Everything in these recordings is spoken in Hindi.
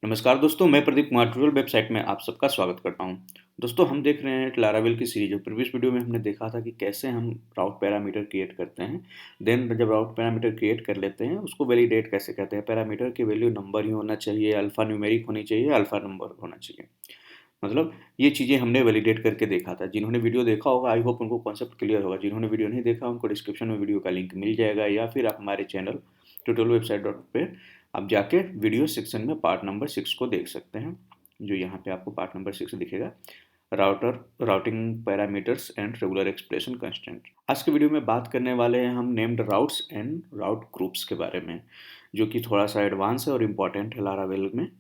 नमस्कार दोस्तों, मैं प्रदीप कुमार ट्यूटोरियल वेबसाइट में आप सबका स्वागत करता हूं। दोस्तों, हम देख रहे हैं लारावेल की सीरीज। प्रीवियस वीडियो में हमने देखा था कि कैसे हम राउट पैरामीटर क्रिएट करते हैं। देन जब राउट पैरामीटर क्रिएट कर लेते हैं, उसको वैलिडेट कैसे करते हैं। पैरामीटर की वैल्यू नंबर ही होना चाहिए, अल्फा न्यूमेरिक होनी चाहिए, अल्फा नंबर होना चाहिए। मतलब ये चीज़ें हमने वैलिडेट करके देखा था। जिन्होंने वीडियो देखा होगा, आई होप उनको कॉन्सेप्ट क्लियर होगा। जिन्होंने वीडियो नहीं देखा, उनको डिस्क्रिप्शन में वीडियो का लिंक मिल जाएगा, या फिर आप हमारे चैनल ट्यूटोरियल वेबसाइट डॉट पे आप जाके वीडियो सेक्शन में पार्ट नंबर 6 को देख सकते हैं। जो यहाँ पे आपको पार्ट नंबर 6 दिखेगा, routing parameters and regular expression constant. आज के वीडियो में बात करने वाले हैं हम named routes and route groups के बारे में, जो कि थोड़ा सा एडवांस है और इम्पॉर्टेंट है लारावेल में।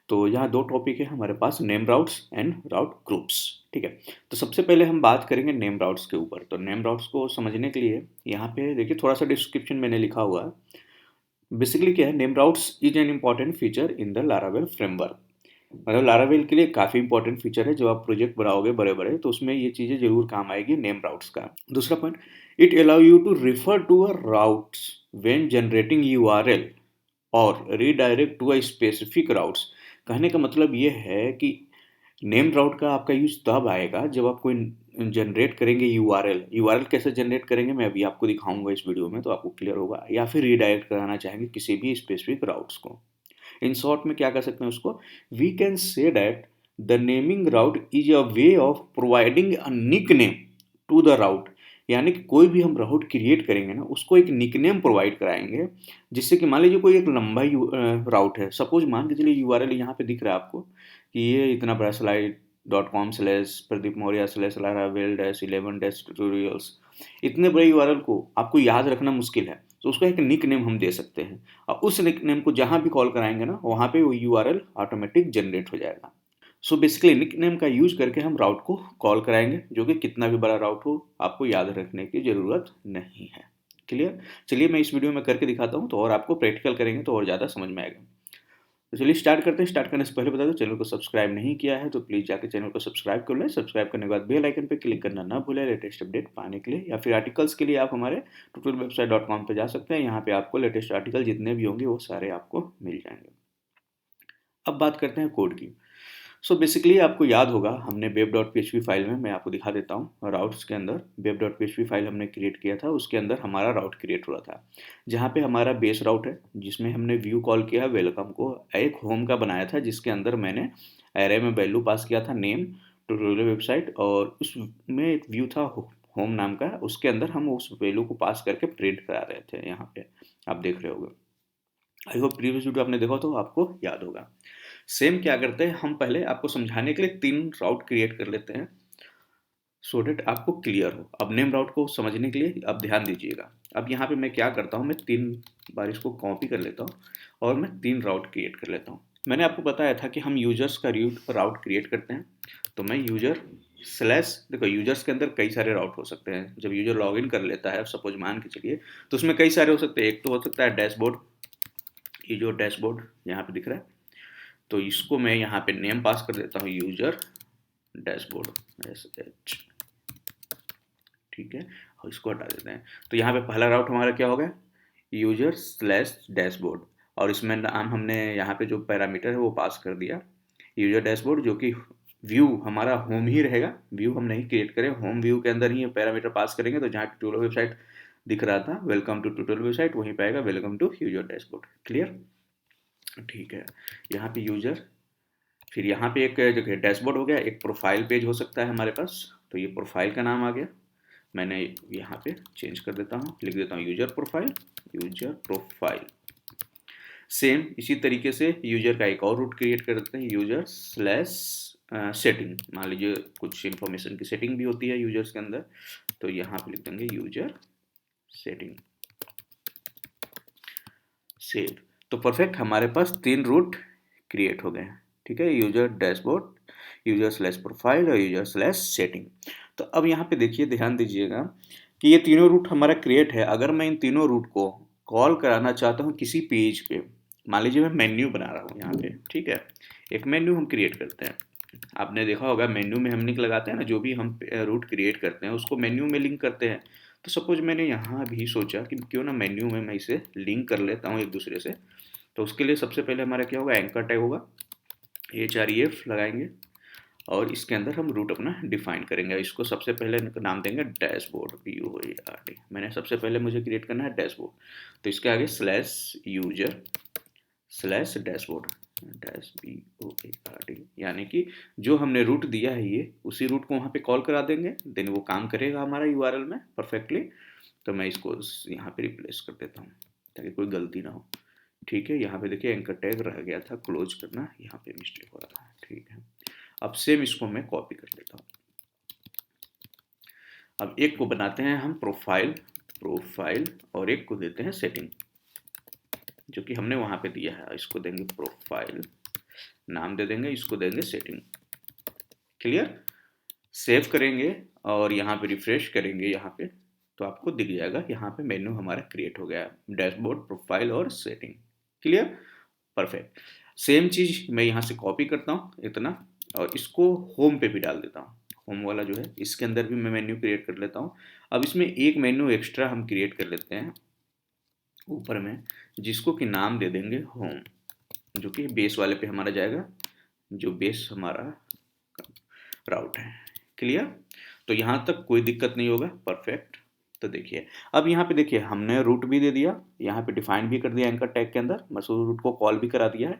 तो यहाँ दो टॉपिक है हमारे पास, name routes and route groups. ठीक है, तो सबसे पहले हम बात करेंगे नेम राउट्स के ऊपर। तो नेम राउट्स को समझने के लिए यहाँ पे देखिए, थोड़ा सा डिस्क्रिप्शन मैंने लिखा हुआ है। बेसिकली क्या है, name routes is an important feature in the Laravel framework. मतलब लारावेल के लिए काफ़ी इंपॉर्टेंट फीचर है। जब आप प्रोजेक्ट बनाओगे बड़े बड़े, तो उसमें ये चीज़ें जरूर काम आएगी नेम राउट्स का। दूसरा point, it allow you to refer to a routes when generating URL और redirect to a specific routes. कहने का मतलब ये है कि नेम राउट का आपका यूज तब आएगा जब आप कोई जनरेट करेंगे यूआरएल। यूआरएल कैसे जनरेट करेंगे मैं अभी आपको दिखाऊंगा इस वीडियो में, तो आपको क्लियर होगा। या फिर रीडायरेक्ट कराना चाहेंगे किसी भी स्पेसिफिक राउट्स को। इन शॉर्ट में क्या कर सकते हैं उसको, we can say that the naming route is a way of providing a nickname to the route. यानी कि कोई भी हम राउट क्रिएट करेंगे ना, उसको एक निक नेम प्रोवाइड कराएंगे। जिससे कि मान लीजिए कोई एक लंबा राउट है, सपोज मान के चलिए यूआरएल यहाँ पे दिख रहा है आपको कि ये इतना बड़ा slide.com/प्रदीप मौर्य/laravel-11-tutorials। इतने बड़े यूआरएल को आपको याद रखना मुश्किल है, तो उसको एक निक नेम हम दे सकते हैं। और उस निक नेम को जहाँ भी कॉल कराएंगे ना, वहाँ पे वो यूआरएल ऑटोमेटिक जनरेट हो जाएगा। सो बेसिकली निक नेम का यूज करके हम राउट को कॉल कराएंगे, जो कि कितना भी बड़ा राउट हो, आपको याद रखने की ज़रूरत नहीं है। क्लियर? चलिए मैं इस वीडियो में करके दिखाता हूँ, तो और आपको प्रैक्टिकल करेंगे तो और ज़्यादा समझ में आएगा। तो चलिए स्टार्ट करते हैं। स्टार्ट करने से पहले बता दो, चैनल को सब्सक्राइब नहीं किया है तो प्लीज़ जाकर चैनल को सब्सक्राइब कर लें। सब्सक्राइब करने के बाद बेल आइकन पर क्लिक करना ना भूलें लेटेस्ट अपडेट पाने के लिए। या फिर आर्टिकल्स के लिए आप हमारे tutorialwebsite.com पे जा सकते हैं। यहाँ पे आपको लेटेस्ट आर्टिकल जितने भी होंगे वो सारे आपको मिल जाएंगे। अब बात करते हैं कोड की। सो बेसिकली आपको याद होगा, हमने web.php फाइल में, मैं आपको दिखा देता हूँ, राउट्स के अंदर web.php फाइल हमने क्रिएट किया था। उसके अंदर हमारा राउट क्रिएट हुआ था, जहाँ पे हमारा बेस राउट है, जिसमें हमने व्यू कॉल किया वेलकम को। एक होम का बनाया था, जिसके अंदर मैंने एरे में वैल्यू पास किया था नेम ट्यूटोरियल वेबसाइट, और उसमें एक व्यू था होम नाम का। उसके अंदर हम उस वैल्यू को पास करके प्रिंट करा रहे थे। यहाँ पे आप देख रहे होगे। आई होप प्रीवियस वीडियो आपने देखा तो आपको याद होगा। सेम क्या करते हैं, हम पहले आपको समझाने के लिए 3 राउट क्रिएट कर लेते हैं, सो डेट आपको क्लियर हो। अब नेम राउट को समझने के लिए अब ध्यान दीजिएगा। अब यहाँ पे मैं क्या करता हूँ, मैं 3 बार इसको कॉपी कर लेता हूँ और मैं 3 राउट क्रिएट कर लेता हूँ। मैंने आपको बताया था कि हम यूजर्स का राउट क्रिएट करते हैं। तो मैं यूजर स्लैश, देखो यूजर्स के अंदर कई सारे राउट हो सकते हैं। जब यूजर लॉग इन कर लेता है, सपोज मान के चलिए, तो उसमें कई सारे हो सकते हैं। एक तो हो सकता है डैशबोर्ड, ये जो डैशबोर्ड यहाँ पे दिख रहा है, तो इसको मैं यहाँ पे नेम पास कर देता हूँ यूजर डैशबोर्ड SH। ठीक है, और इसको हटा देते हैं। तो यहाँ पे पहला राउट हमारा क्या होगा, यूजर स्लैश डैशबोर्ड। और इसमें नाम हमने यहाँ पे जो पैरामीटर है वो पास कर दिया यूजर डैशबोर्ड, जो कि व्यू हमारा होम ही रहेगा। व्यू हम नहीं क्रिएट करें, होम व्यू के अंदर ही पैरामीटर पास करेंगे। तो जहाँ ट्यूटोरियल वेबसाइट दिख रहा था वेलकम टू ट्यूटोरियल वेबसाइट, वहीं पाएगा welcome to user dashboard. Clear? ठीक है, यहाँ पे यूजर, फिर यहाँ पे एक जो डैशबोर्ड हो गया, एक प्रोफाइल पेज हो सकता है हमारे पास, तो ये प्रोफाइल का नाम आ गया। मैंने यहाँ पे चेंज कर देता हूँ, लिख देता हूँ user profile, user profile. Same इसी तरीके से यूजर का एक और रूट क्रिएट कर देते हैं, यूजर स्लैश सेटिंग। मान लीजिए कुछ इन्फॉर्मेशन की सेटिंग भी होती है यूजर्स के अंदर, तो यहाँ पे लिख देंगे यूजर सेटिंग, सेव। तो परफेक्ट, हमारे पास 3 रूट क्रिएट हो गए हैं। ठीक है, user dashboard, user slash profile और यूजर स्लैश सेटिंग। तो अब यहाँ पे देखिए, ध्यान दीजिएगा कि ये तीनों रूट हमारा क्रिएट है। अगर मैं इन तीनों रूट को कॉल कराना चाहता हूँ किसी पेज पे, मान लीजिए मैं मेन्यू बना रहा हूँ यहाँ पे। ठीक है, एक मेन्यू हम क्रिएट करते हैं। आपने देखा होगा मेन्यू में हम लिंक लगाते हैं ना, जो भी हम रूट क्रिएट करते हैं उसको मेन्यू में लिंक करते हैं। तो सपोज मैंने यहाँ भी सोचा कि क्यों ना मेन्यू में मैं इसे लिंक कर लेता हूँ एक दूसरे से। तो उसके लिए सबसे पहले हमारा क्या होगा, एंकर टैग होगा, href लगाएंगे और इसके अंदर हम रूट अपना डिफाइन करेंगे। इसको सबसे पहले नाम देंगे डैशबोर्ड, PUARD। मैंने सबसे पहले मुझे क्रिएट करना है डैशबोर्ड, तो इसके आगे /user/डैशबोर्ड, -BOARD, यानी कि जो हमने रूट दिया है ये उसी रूट को वहाँ पे कॉल करा देंगे, देन वो काम करेगा हमारा URL में परफेक्टली। तो मैं इसको यहाँ पे रिप्लेस कर देता हूँ ताकि कोई गलती ना हो। ठीक है, यहाँ पे देखिए एंकर टैग रह गया था, क्लोज करना, यहाँ पे मिस्टेक हो रहा है। ठीक है, अब सेम इसको मैं कॉपी कर लेता हूँ। अब एक को बनाते हैं हम प्रोफाइल और एक को देते हैं सेटिंग, जो कि हमने वहाँ पे दिया है। इसको देंगे प्रोफाइल, नाम दे देंगे, इसको देंगे सेटिंग। क्लियर, सेव करेंगे और यहाँ पे रिफ्रेश करेंगे, यहाँ पे तो आपको दिख जाएगा, यहाँ पे मेन्यू हमारा क्रिएट हो गया, डैशबोर्ड, प्रोफाइल और सेटिंग। Clear, perfect. सेम चीज मैं यहाँ से कॉपी करता हूँ इतना, और इसको होम पे भी डाल देता हूँ। होम वाला जो है इसके अंदर भी मैं मेन्यू क्रिएट कर लेता हूँ। अब इसमें एक मेन्यू एक्स्ट्रा हम क्रिएट कर लेते हैं ऊपर में, जिसको कि नाम दे देंगे होम, जो कि बेस वाले पे हमारा जाएगा, जो बेस हमारा राउट है। क्लियर, तो यहाँ तक कोई दिक्कत नहीं होगा, परफेक्ट। तो देखिए अब यहाँ पे देखिए हमने रूट भी दे दिया, यहाँ पे डिफाइन भी कर दिया एंकर टैग के अंदर, बस रूट को कॉल भी करा दिया है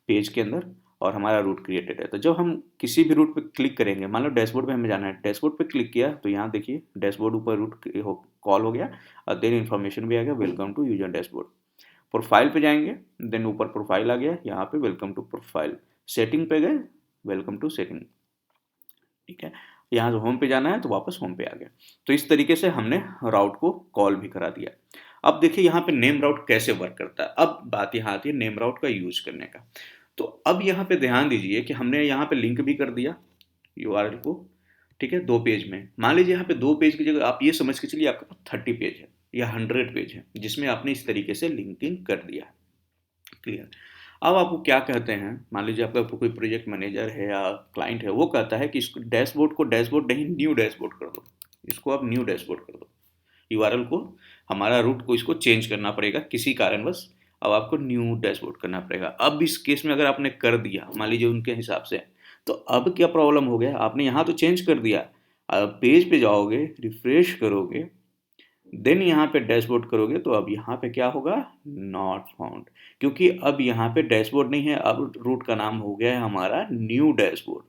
पेज के अंदर, और हमारा रूट क्रिएटेड है। तो जब हम किसी भी रूट पे क्लिक करेंगे, मान लो डैशबोर्ड पे हमें जाना है, डैशबोर्ड पे क्लिक किया तो यहाँ देखिए डैशबोर्ड ऊपर रूट कॉल हो गया, और देन इन्फॉर्मेशन भी आ गया, welcome to user dashboard. Profile पे जाएंगे, देन ऊपर प्रोफाइल आ गया, यहाँ पे वेलकम टू प्रोफाइल। सेटिंग पे गए, वेलकम टू सेटिंग। ठीक है, यहाँ से होम पे जाना है तो वापस होम पे आ गया। तो इस तरीके से हमने राउट को कॉल भी करा दिया। अब देखिए यहाँ पे नेम राउट कैसे वर्क करता है। अब बात यहाँ आती है नेम राउट का यूज करने का। तो अब यहाँ पे ध्यान दीजिए कि हमने यहाँ पे लिंक भी कर दिया URL को, ठीक है, 2 पेज में। मान लीजिए यहाँ पे 2 पेज की जगह आप ये समझ के चलिए आपके पास 30 पेज है या 100 पेज है, जिसमें आपने इस तरीके से लिंकिंग कर दिया है। क्लियर, अब आपको क्या कहते हैं, मान लीजिए आपका कोई प्रोजेक्ट मैनेजर है या क्लाइंट है, वो कहता है कि इसको डैशबोर्ड को डैशबोर्ड नहीं, न्यू डैशबोर्ड कर दो, इसको आप न्यू डैशबोर्ड कर दो। URL को, हमारा रूट को इसको चेंज करना पड़ेगा किसी कारणवश, अब आपको न्यू डैशबोर्ड करना पड़ेगा। अब इस केस में अगर आपने कर दिया मान लीजिए उनके हिसाब से, तो अब क्या प्रॉब्लम हो गया, आपने यहाँ तो चेंज कर दिया, अब पेज पे जाओगे, रिफ्रेश करोगे, देन यहाँ पे डैशबोर्ड करोगे, तो अब यहाँ पे क्या होगा, नॉट फाउंड, क्योंकि अब यहाँ पे डैशबोर्ड नहीं है, अब रूट का नाम हो गया है हमारा न्यू डैशबोर्ड।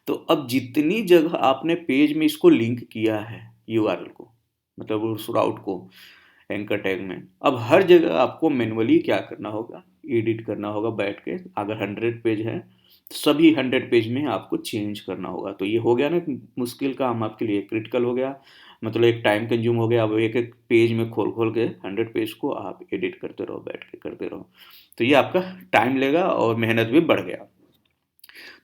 तो अब जितनी जगह आपने पेज में इसको लिंक किया है URL को, मतलब उस राउट को एंकर टैग में, अब हर जगह आपको मैनुअली क्या करना होगा, एडिट करना होगा बैठ के। अगर 100 पेज है सभी 100 पेज में आपको चेंज करना होगा। तो ये हो गया ना मुश्किल काम आपके लिए, क्रिटिकल हो गया, मतलब एक टाइम कंज्यूम हो गया। अब एक एक पेज में खोल खोल के 100 पेज को आप एडिट करते रहो, बैठ के करते रहो, तो ये आपका टाइम लेगा और मेहनत भी बढ़ गया।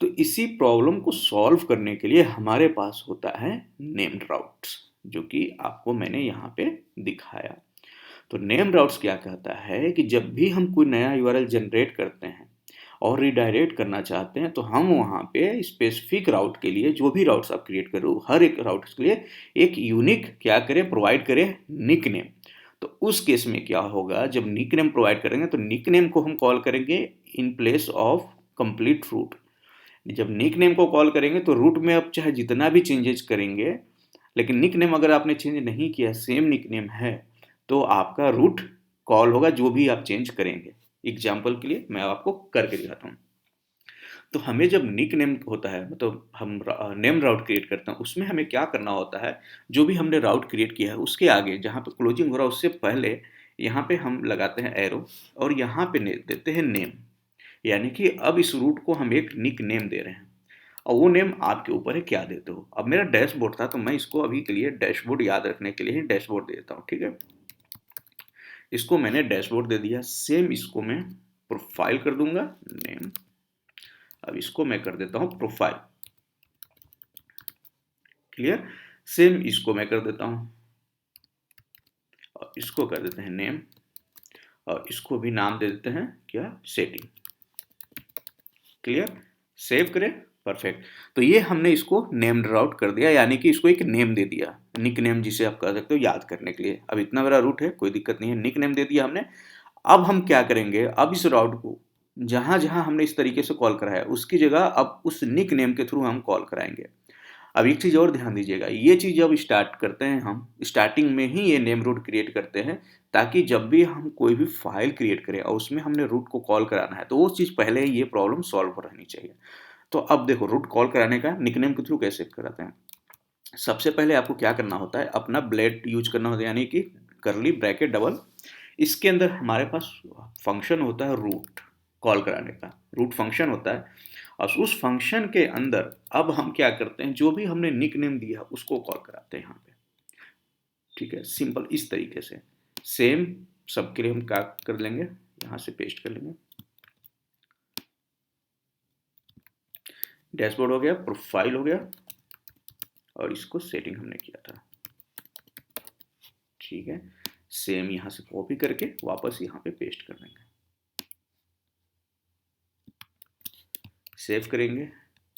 तो इसी प्रॉब्लम को सॉल्व करने के लिए हमारे पास होता है नेम्ड राउट्स, जो कि आपको मैंने यहाँ पे दिखाया। तो नेम राउट्स क्या कहता है कि जब भी हम कोई नया URL जनरेट करते हैं और रिडायरेक्ट करना चाहते हैं, तो हम वहाँ पे स्पेसिफिक राउट के लिए, जो भी राउट्स आप क्रिएट करो, हर एक राउट के लिए एक यूनिक क्या करें, प्रोवाइड करें निक नेम। तो उस केस में क्या होगा, जब निक नेम प्रोवाइड करेंगे तो निक नेम को हम कॉल करेंगे in place of complete route. जब निक नेम को कॉल करेंगे तो रूट में अब चाहे जितना भी चेंजेस करेंगे, लेकिन निक नेम अगर आपने चेंज नहीं किया, सेम निक नेम है, तो आपका रूट कॉल होगा जो भी आप चेंज करेंगे। एग्जाम्पल के लिए मैं आपको करके दिखाता हूँ। तो हमें जब निक नेम होता है, मतलब हम नेम राउट क्रिएट करते हैं, उसमें हमें क्या करना होता है, जो भी हमने राउट क्रिएट किया है उसके आगे जहाँ पे क्लोजिंग हो रहा है उससे पहले यहाँ पे हम लगाते हैं एरो, और यहाँ पे देते हैं नेम, यानी कि अब इस रूट को हम एक निक नेम दे रहे हैं, और वो नेम आपके ऊपर है क्या देते हो। अब मेरा डैशबोर्ड था तो मैं इसको अभी के लिए डैशबोर्ड याद रखने के लिए ही डैशबोर्ड दे देता हूँ। ठीक है, इसको मैंने डैशबोर्ड दे दिया। सेम इसको मैं प्रोफाइल कर दूंगा नेम, अब इसको मैं कर देता हूँ प्रोफाइल। क्लियर, सेम इसको मैं कर देता हूँ और इसको कर देते हैं नेम, और इसको भी नाम दे देते हैं क्या, सेटिंग। क्लियर, सेव करें, परफेक्ट। तो ये हमने इसको नेम्ड राउट कर दिया, यानी कि इसको एक नेम दे दिया, निक नेम जिसे आप कह सकते हो याद करने के लिए। अब इतना बड़ा रूट है, कोई दिक्कत नहीं है, निक नेम दे दिया हमने। अब हम क्या करेंगे, अब इस राउट को जहाँ जहाँ हमने इस तरीके से कॉल कराया उसकी जगह अब उस निक नेम के थ्रू हम कॉल कराएंगे। अब एक चीज़ और ध्यान दीजिएगा, ये चीज़ जब स्टार्ट करते हैं हम स्टार्टिंग में ही ये नेम रूट क्रिएट करते हैं, ताकि जब भी हम कोई भी फाइल क्रिएट करें और उसमें हमने रूट को कॉल कराना है तो वो चीज़ पहले ही ये प्रॉब्लम सॉल्व हो रहनी चाहिए। तो अब देखो रूट कॉल कराने का निकनेम के थ्रू कैसे कराते हैं। सबसे पहले आपको क्या करना होता है, अपना ब्लेड यूज करना होता है, यानी कि करली ब्रैकेट डबल, इसके अंदर हमारे पास फंक्शन होता है रूट कॉल कराने का, रूट फंक्शन होता है। और उस फंक्शन के अंदर अब हम क्या करते हैं, जो भी हमने निक नेम दिया उसको कॉल कराते हैं यहाँ पे। ठीक है, सिंपल इस तरीके से सेम सबके लिए हम क्या कर लेंगे, यहाँ से पेस्ट कर लेंगे। डैशबोर्ड हो गया, प्रोफाइल हो गया, और इसको सेटिंग हमने किया था। ठीक है, सेम यहाँ से कॉपी करके वापस यहाँ पे पेस्ट कर देंगे, सेव करेंगे,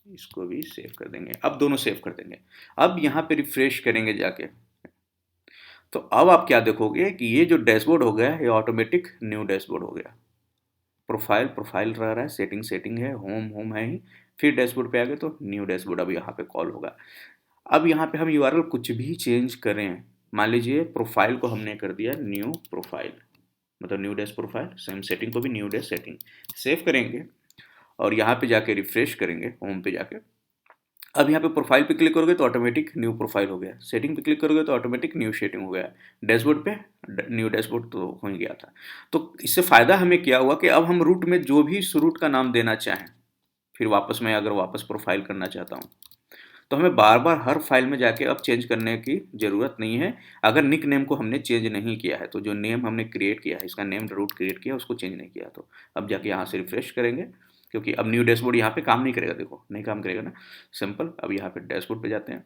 इसको भी सेव कर देंगे। अब दोनों सेव कर देंगे। अब यहाँ पे रिफ्रेश करेंगे जाके, तो अब आप क्या देखोगे कि ये जो डैशबोर्ड हो गया ये ऑटोमेटिक न्यू डैशबोर्ड हो गया। प्रोफाइल प्रोफाइल रह रहा है, सेटिंग सेटिंग है, होम होम है ही, फिर डैशबोर्ड पे आ गए तो न्यू डैशबोर्ड अब यहाँ पे कॉल होगा। अब यहाँ पे हम यूआरएल कुछ भी चेंज करें, मान लीजिए प्रोफाइल को हमने कर दिया न्यू प्रोफाइल, मतलब new dash profile, same setting को भी न्यू डैश सेटिंग, सेव करेंगे और यहाँ पे जाके रिफ्रेश करेंगे होम पे जाके। अब यहाँ पे प्रोफाइल पे क्लिक करोगे तो ऑटोमेटिक न्यू प्रोफाइल हो गया, सेटिंग पे क्लिक करोगे तो ऑटोमेटिक न्यू सेटिंग हो गया, डैशबोर्ड पे न्यू डैशबोर्ड तो हो ही गया था। तो इससे फ़ायदा हमें क्या हुआ कि अब हम रूट में जो भी इस रूट का नाम देना चाहें, फिर वापस मैं अगर वापस प्रोफाइल करना चाहता हूँ तो हमें बार बार हर फाइल में जाके अब चेंज करने की ज़रूरत नहीं है, अगर निक नेम को हमने चेंज नहीं किया है। तो जो नेम हमने क्रिएट किया है, इसका नेम रूट क्रिएट किया, उसको चेंज नहीं किया, तो अब जाके यहाँ से रिफ्रेश करेंगे, क्योंकि अब न्यू डैशबोर्ड यहाँ पे काम नहीं करेगा, देखो नहीं काम करेगा ना, सिंपल। अब यहाँ पे डैशबोर्ड पे जाते हैं।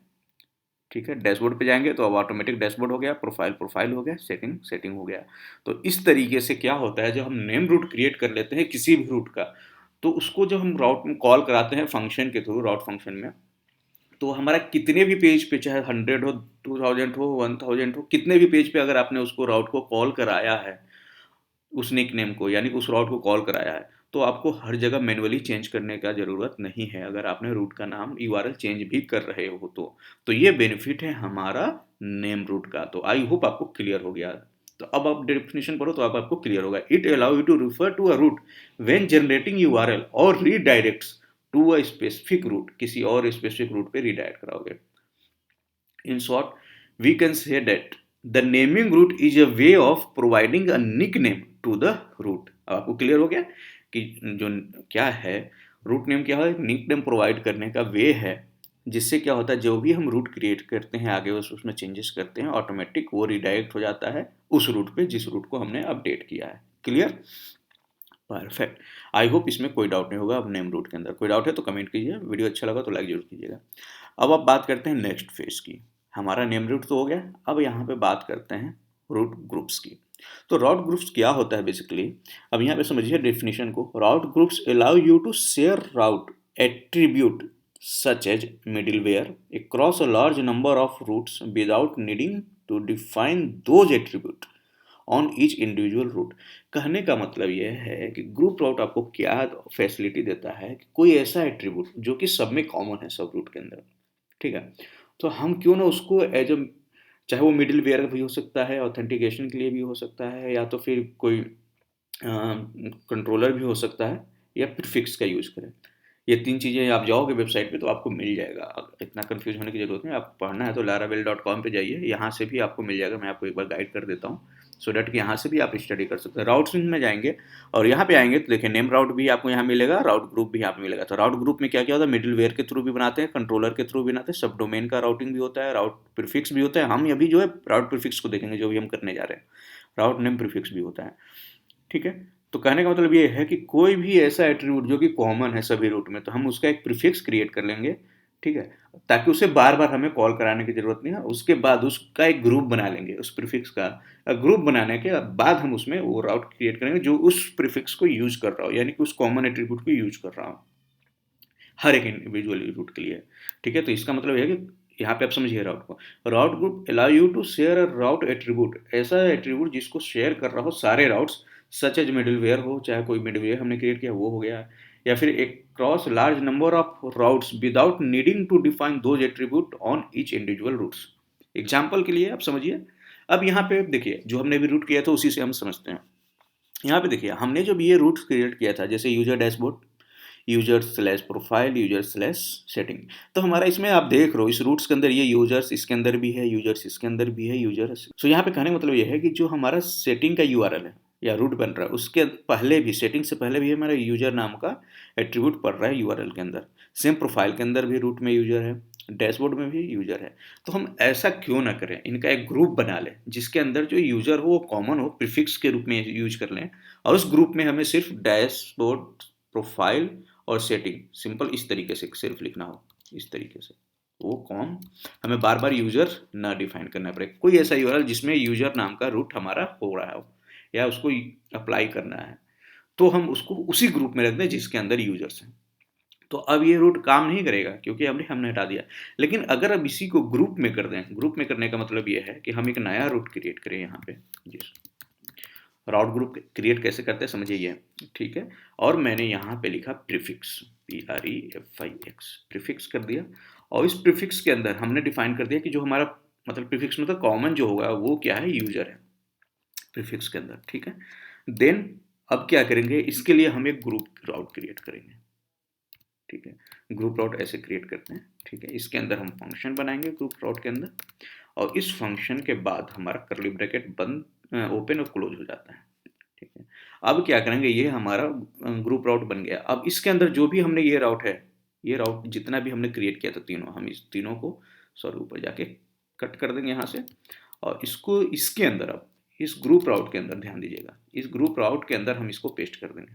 ठीक है, डैशबोर्ड पे जाएंगे तो अब ऑटोमेटिक डैशबोर्ड हो गया, प्रोफाइल प्रोफाइल हो गया, सेटिंग सेटिंग हो गया। तो इस तरीके से क्या होता है, जब हम नेम रूट क्रिएट कर लेते हैं किसी भी रूट का, तो उसको जब हम राउट में कॉल कराते हैं फंक्शन के थ्रू, राउट फंक्शन में, तो हमारा कितने भी पेज पे, चाहे 100 हो, 2000 हो, 1000 हो, कितने भी पेज पे अगर आपने उसको राउट को कॉल कराया है, उस निक नेम को, यानी कि उस राउट को कॉल कराया है, तो आपको हर जगह मैनुअली चेंज करने का ज़रूरत नहीं है, अगर आपने रूट का नाम यूआरएल चेंज भी कर रहे हो तो ये बेनिफिट है हमारा नेम रूट का। तो आई होप आपको क्लियर हो गया। तो अब आप डेफिनेशन पढ़ो तो अब आपको क्लियर होगा। It allow you to refer to a route when generating URL और redirects to a specific route, किसी और स्पेसिफिक रूट पे रीडायरेक्ट कराओगे। In short, we can say that the naming root is a way of providing a nickname to the root। अब आपको क्लियर हो गया कि जो क्या है रूट नेम, क्या है, निक नेम प्रोवाइड करने का वे है, जिससे क्या होता है जो भी हम रूट क्रिएट करते हैं आगे उसमें चेंजेस करते हैं, ऑटोमेटिक वो रिडायरेक्ट हो जाता है उस रूट पे जिस रूट को हमने अपडेट किया है। Clear, perfect. आई होप इसमें कोई डाउट नहीं होगा। अब नेम रूट के अंदर कोई डाउट है तो कमेंट कीजिए, वीडियो अच्छा लगा तो लाइक जरूर कीजिएगा। अब आप बात करते हैं नेक्स्ट फेज की। हमारा नेम रूट तो हो गया, अब यहाँ पे बात करते हैं रूट ग्रुप्स की। तो राउट ग्रुप्स क्या होता है बेसिकली, अब यहाँ पे समझिए डेफिनेशन को। Route groups allow you to share route attribute such as middleware across a large number of routes without needing to define those attributes on each individual route. कहने का मतलब यह है कि ग्रुप राउट आपको क्या फैसिलिटी देता है कि कोई ऐसा एट्रीब्यूट जो कि सब में कॉमन है, सब रूट के अंदर। ठीक है, तो हम क्यों ना उसको एज अ, चाहे वो मिडिल वेयर भी हो सकता है, ऑथेंटिकेशन के लिए भी हो सकता है, या तो फिर कोई कंट्रोलर भी हो सकता है, या प्रीफिक्स का यूज़ करें। ये 3 चीज़ें आप जाओगे वेबसाइट पे तो आपको मिल जाएगा। अब इतना कन्फ्यूज़ होने की ज़रूरत नहीं है, आप पढ़ना है तो laravel.com पे जाइए, यहाँ से भी आपको मिल जाएगा। मैं आपको एक बार गाइड कर देता हूँ सो दैट कि यहाँ से भी आप स्टडी कर सकते हैं। राउटिंग में जाएंगे और यहाँ पे आएंगे तो देखिए नेम राउट भी आपको यहाँ मिलेगा, राउट ग्रुप भी यहाँ पे मिलेगा। तो राउट ग्रुप में क्या क्या होता है, मिडिल वेयर के थ्रू भी बनाते हैं, कंट्रोलर के थ्रू भी बनाते हैं, सब डोमेन का राउटिंग भी होता है, राउट प्रीफिक्स भी होता है। हम अभी जो है राउट प्रीफिक्स को देखेंगे, जो भी हम करने जा रहे हैं, राउट नेम प्रीफिक्स भी होता है। ठीक है, तो कहने का मतलब ये है कि कोई भी ऐसा एट्रीब्यूट जो कि कॉमन है सभी रूट में, तो हम उसका एक प्रीफिक्स क्रिएट कर लेंगे। ठीक है, ताकि उसे बार बार हमें कॉल कराने की जरूरत नहीं है। उसके बाद उसका एक ग्रुप बना लेंगे, उस प्रीफिक्स का ग्रुप बनाने के बाद हम उसमें वो राउट क्रिएट करेंगे जो उस प्रीफिक्स को यूज कर रहा हो, यानी कि उस कॉमन एट्रीब्यूट को यूज कर रहा हो हर एक इंडिविजुअल रूट के लिए। ठीक है, तो इसका मतलब है कि यहाँ पे आप समझिए राउट को। Route group allow you to share a route attribute, ऐसा एट्रीब्यूट जिसको शेयर कर रहा हो सारे राउट्स सच एज मिडलवेयर हो, चाहे कोई मिडलवेयर हमने क्रिएट किया वो हो गया, या फिर एक across large number of routes without needing to define those attribute on each individual routes. Example के लिए आप समझिए, अब यहाँ पे देखिए जो हमने भी रूट किया था उसी से हम समझते हैं। यहाँ पे देखिए हमने जब ये रूट्स क्रिएट किया था, जैसे user dashboard, user slash profile, user slash setting, तो हमारा इसमें आप देख रहे हो इस रूट्स के अंदर ये यूजर्स इसके अंदर भी है, यूजर्स इसके अंदर भी है, यूजर्स। सो यहाँ पे कहने का मतलब ये है कि जो हमारा सेटिंग का यूआरएल है या रूट बन रहा है उसके पहले भी, सेटिंग से पहले भी हमारा यूजर नाम का एट्रीब्यूट पड़ रहा है यूआरएल के अंदर। सेम प्रोफाइल के अंदर भी रूट में यूजर है, डैशबोर्ड में भी यूजर है। तो हम ऐसा क्यों ना करें, इनका एक ग्रुप बना लें जिसके अंदर जो यूजर हो वो कॉमन हो, प्रीफिक्स के रूप में यूज कर लें, और उस ग्रुप में हमें सिर्फ डैशबोर्ड, प्रोफाइल और सेटिंग सिंपल इस तरीके से सिर्फ लिखना हो, इस तरीके से। वो कौन, हमें बार बार यूजर ना डिफाइन करना पड़े, कोई ऐसा यूआरएल जिसमें यूजर नाम का रूट हमारा हो रहा हो या उसको अप्लाई करना है, तो हम उसको उसी ग्रुप में रख दें जिसके अंदर यूजर्स हैं। तो अब ये रूट काम नहीं करेगा क्योंकि हमने हटा दिया। लेकिन अगर अब इसी को ग्रुप में कर दें, ग्रुप में करने का मतलब ये है कि हम एक नया रूट क्रिएट करें यहाँ पे। जी, राउट ग्रुप क्रिएट कैसे करते हैं समझिए ये, ठीक है। और मैंने यहाँ पे लिखा प्रीफिक्स, PREFIX, प्रीफिक्स कर दिया। और इस प्रीफिक्स के अंदर हमने डिफाइन कर दिया कि जो हमारा मतलब प्रीफिक्स में तो कॉमन जो होगा वो क्या है, यूजर है प्रीफिक्स के अंदर, ठीक है। देन अब क्या करेंगे, इसके लिए हम एक ग्रुप राउट क्रिएट करेंगे, ठीक है। ग्रुप राउट ऐसे क्रिएट करते हैं, ठीक है। इसके अंदर हम फंक्शन बनाएंगे ग्रुप राउट के अंदर, और इस फंक्शन के बाद हमारा कर्ली ब्रैकेट बंद, ओपन और क्लोज हो जाता है, ठीक है। अब क्या करेंगे, ये हमारा ग्रुप राउट बन गया। अब इसके अंदर जो भी हमने ये राउट है, ये राउट जितना भी हमने क्रिएट किया था तीनों, हम इस तीनों को सॉरी ऊपर जाके कट कर देंगे यहाँ से, और इसको इसके अंदर अब इस ग्रुप राउट के अंदर ध्यान दीजिएगा, इस ग्रुप राउट के अंदर हम इसको पेस्ट कर देंगे।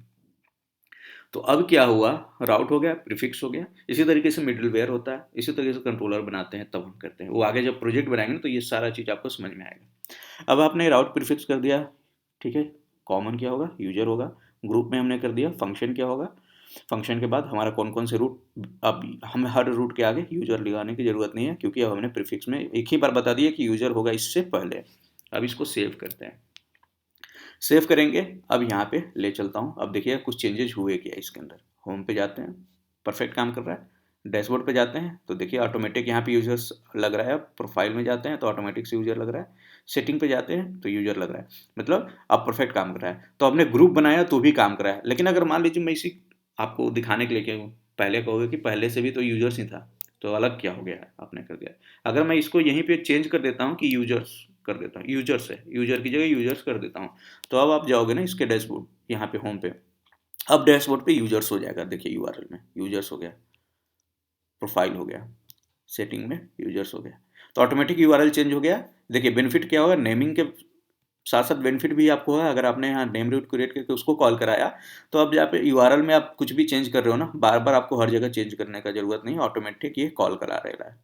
तो अब क्या हुआ, राउट हो गया, प्रीफिक्स हो गया। इसी तरीके से मिडलवेयर होता है, इसी तरीके से कंट्रोलर बनाते हैं तब हम करते हैं। वो आगे जब प्रोजेक्ट बनाएंगे ना तो ये सारा चीज़ आपको समझ में आएगा। अब आपने राउट प्रीफिक्स कर दिया, ठीक है। कॉमन क्या होगा, यूजर होगा। ग्रुप में हमने कर दिया, फंक्शन क्या होगा, फंक्शन के बाद हमारा कौन कौन से रूट, अब हम हर रूट के आगे यूजर लगाने की ज़रूरत नहीं है क्योंकि अब हमने प्रीफिक्स में एक ही बार बता दिया कि यूजर होगा इससे पहले। अब इसको सेव करते हैं, सेव करेंगे। अब यहाँ पे ले चलता हूँ, अब देखिए कुछ चेंजेस हुए क्या इसके अंदर। होम पे जाते हैं, परफेक्ट काम कर रहा है। डैशबोर्ड पे जाते हैं तो देखिए ऑटोमेटिक यहाँ पे यूजर्स लग रहा है। प्रोफाइल में जाते हैं तो ऑटोमेटिक से यूजर लग रहा है। सेटिंग पे जाते हैं तो यूजर लग रहा है, मतलब अब परफेक्ट काम कर रहा है। तो हमने ग्रुप बनाया तो भी काम कर रहा है। लेकिन अगर मान लीजिए मैं इसी आपको दिखाने के लिए क्या हूँ, पहले कहोगे कि पहले से भी तो यूजर्स ही था, तो अलग क्या हो गया है, आपने कर दिया। अगर मैं इसको यहीं पे चेंज कर देता हूँ कि यूजर्स कर देता हूँ, यूजर्स है, यूजर की जगह यूजर्स कर देता हूँ, तो अब आप जाओगे ना इसके डैशबोर्ड, यहाँ पे होम पे, अब डैशबोर्ड पे यूजर्स हो जाएगा। देखिए यूआरएल में यूजर्स हो गया, प्रोफाइल हो गया, सेटिंग में यूजर्स हो गया, तो ऑटोमेटिक यूआरएल चेंज हो गया। देखिए बेनिफिट क्या होगा, नेमिंग के साथ साथ बेनिफिट भी आपको है। अगर आपने यहाँ नेम रूट क्रिएट करके उसको कॉल कराया तो अब जहाँ पे यूआरएल में आप कुछ भी चेंज कर रहे हो ना, बार बार आपको हर जगह चेंज करने का जरूरत नहीं, ऑटोमेटिक ये कॉल करा रहा है,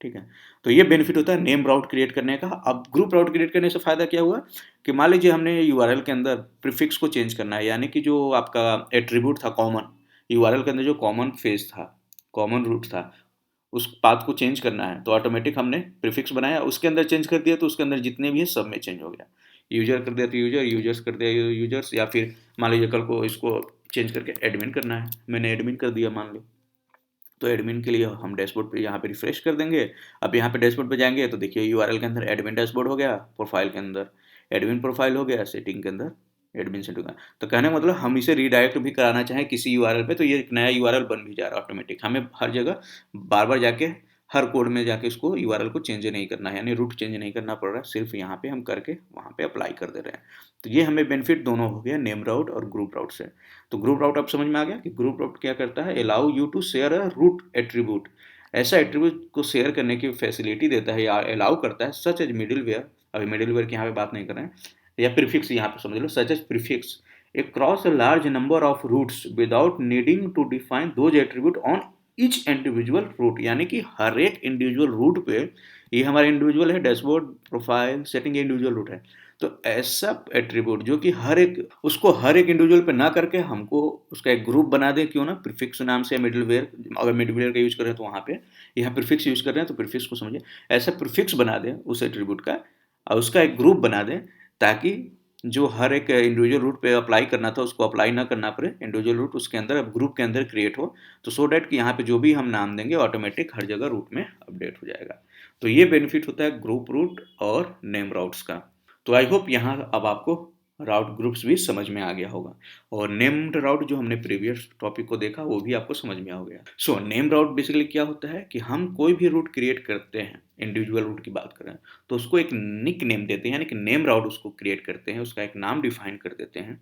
ठीक है। तो ये बेनिफिट होता है नेम राउट क्रिएट करने का। अब ग्रुप राउट क्रिएट करने से फायदा क्या हुआ कि मान लीजिए हमने यूआरएल के अंदर प्रीफिक्स को चेंज करना है, यानी कि जो आपका एट्रीब्यूट था कॉमन, यूआरएल के अंदर जो कॉमन फेज था, कॉमन रूट था, उस पाथ को चेंज करना है तो ऑटोमेटिक हमने प्रीफिक्स बनाया, उसके अंदर चेंज कर दिया तो उसके अंदर जितने भी है सब में चेंज हो गया। यूजर कर दिया तो यूजर, यूजर्स कर दिया यूजर्स, या फिर मान लीजिए कल को इसको चेंज करके एडमिन करना है, मैंने एडमिन कर दिया मान लो, तो एडमिन के लिए हम डैशबोर्ड पे यहाँ पे रिफ्रेश कर देंगे। अब यहाँ पे डैशबोर्ड पे जाएंगे तो देखिए यूआरएल के अंदर एडमिन डैशबोर्ड हो गया, प्रोफाइल के अंदर एडमिन प्रोफाइल हो गया, सेटिंग के अंदर एडमिन सेटिंग। तो कहने का मतलब हम इसे रीडायरेक्ट भी कराना चाहें किसी यूआरएल पे तो ये एक नया यूआरएल बन भी जा रहा है ऑटोमेटिक। हमें हर जगह बार बार जाके हर कोड में जाके इसको यूआरएल को चेंज नहीं करना है, यानी रूट चेंज नहीं करना पड़ रहा है, सिर्फ यहाँ पे हम करके वहाँ पे अप्लाई कर दे रहे हैं। तो ये हमें बेनिफिट दोनों हो गया, नेम राउट और ग्रुप राउट से। तो ग्रुप राउट अब समझ में आ गया कि ग्रुप राउट क्या करता है, allow you to share a route attribute, ऐसा एट्रीब्यूट को शेयर करने की फैसिलिटी देता है या अलाउ करता है, सच एज मिडिलवेयर, अभी मिडिलवेयर की यहाँ पे बात नहीं कर रहे हैं, या प्रीफिक्स यहाँ पे समझ लो, such as prefix across a large number of routes without needing to define those attribute on each individual route, यानी कि हर एक इंडिविजुअल रूट पे, ये हमारा इंडिविजुअल है, dashboard, profile, setting, individual route है, तो ऐसा एट्रीब्यूट जो कि हर एक, उसको हर एक इंडिविजुअल पे ना करके हमको उसका एक ग्रुप बना दें, क्यों ना, प्रीफिक्स नाम से मिडलवेयर, अगर मिडलवेयर का यूज कर रहे हैं तो वहाँ पे, यहाँ प्रीफिक्स यूज कर रहे हैं तो प्रीफिक्स को समझिए, ऐसा प्रीफिक्स बना दें उस एट्रीब्यूट का और उसका एक ग्रुप बना दें, ताकि जो हर एक इंडिविजुअल रूट पे अप्लाई करना था उसको अप्लाई ना करना पड़े, इंडिविजुअल रूट उसके अंदर अब ग्रुप के अंदर क्रिएट हो, तो सो डैट कि यहाँ पे जो भी हम नाम देंगे ऑटोमेटिक हर जगह रूट में अपडेट हो जाएगा। तो ये बेनिफिट होता है ग्रुप रूट और नेम राउट्स का। तो आई होप यहाँ अब आपको राउट ग्रुप्स भी समझ में आ गया होगा, और नेम्ड राउट जो हमने प्रीवियस टॉपिक को देखा वो भी आपको समझ में आ गया। सो नेम राउट बेसिकली क्या होता है कि हम कोई भी रूट क्रिएट करते हैं, इंडिविजुअल रूट की बात करें तो उसको एक निक नेम देते हैं, यानी कि नेम राउट उसको क्रिएट करते हैं, उसका एक नाम डिफाइन कर देते हैं,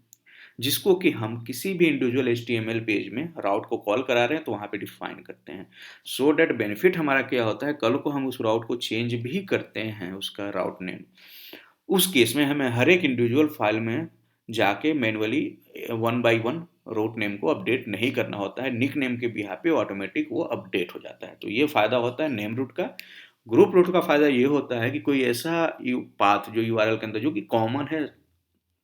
जिसको कि हम किसी भी इंडिविजुअल HTML पेज में राउट को कॉल करा रहे हैं तो वहाँ पे डिफाइन करते हैं। सो डैट बेनिफिट हमारा क्या होता है, कल को हम उस राउट को चेंज भी करते हैं उसका राउट नेम, उस केस में हमें हर एक इंडिविजुअल फाइल में जाके manually one by one route name को अपडेट नहीं करना होता है, निक नेम के बिहाफ पे ऑटोमेटिक वो अपडेट हो जाता है। तो ये फायदा होता है नेम रूट का। ग्रुप रूट का फायदा ये होता है कि कोई ऐसा पाथ जो URL के अंदर जो कि कॉमन है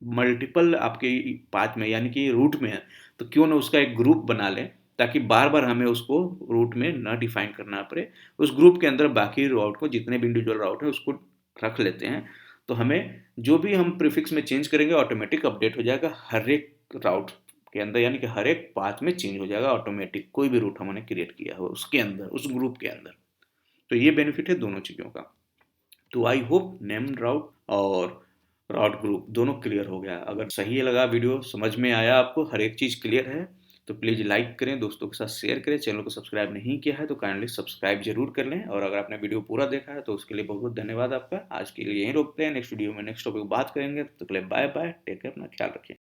मल्टीपल आपके पाथ में, यानी कि रूट में है, तो क्यों ना उसका एक ग्रुप बना लें, ताकि बार बार हमें उसको रूट में ना डिफाइन करना पड़े। उस ग्रुप के अंदर बाकी राउट को, जितने भी इंडिविजुअल राउट है उसको रख लेते हैं, तो हमें जो भी हम प्रीफिक्स में चेंज करेंगे ऑटोमेटिक अपडेट हो जाएगा हर एक राउट के अंदर, यानी कि हर एक पाथ में चेंज हो जाएगा ऑटोमेटिक, कोई भी रूट हमने क्रिएट किया हो उसके अंदर, उस ग्रुप के अंदर। तो ये बेनिफिट है दोनों चीज़ों का। तो आई होप नेम्ड राउट और राउट ग्रुप दोनों क्लियर हो गया। अगर सही लगा वीडियो, समझ में आया आपको, हर एक चीज़ क्लियर है, तो प्लीज़ लाइक करें, दोस्तों के साथ शेयर करें। चैनल को सब्सक्राइब नहीं किया है तो काइंडली सब्सक्राइब जरूर कर लें, और अगर आपने वीडियो पूरा देखा है तो उसके लिए बहुत बहुत धन्यवाद आपका। आज के लिए यहीं रोकते हैं, नेक्स्ट वीडियो में नेक्स्ट टॉपिक बात करेंगे। तो के लिए बाय बाय, टेक केयर, अपना ख्याल रखें।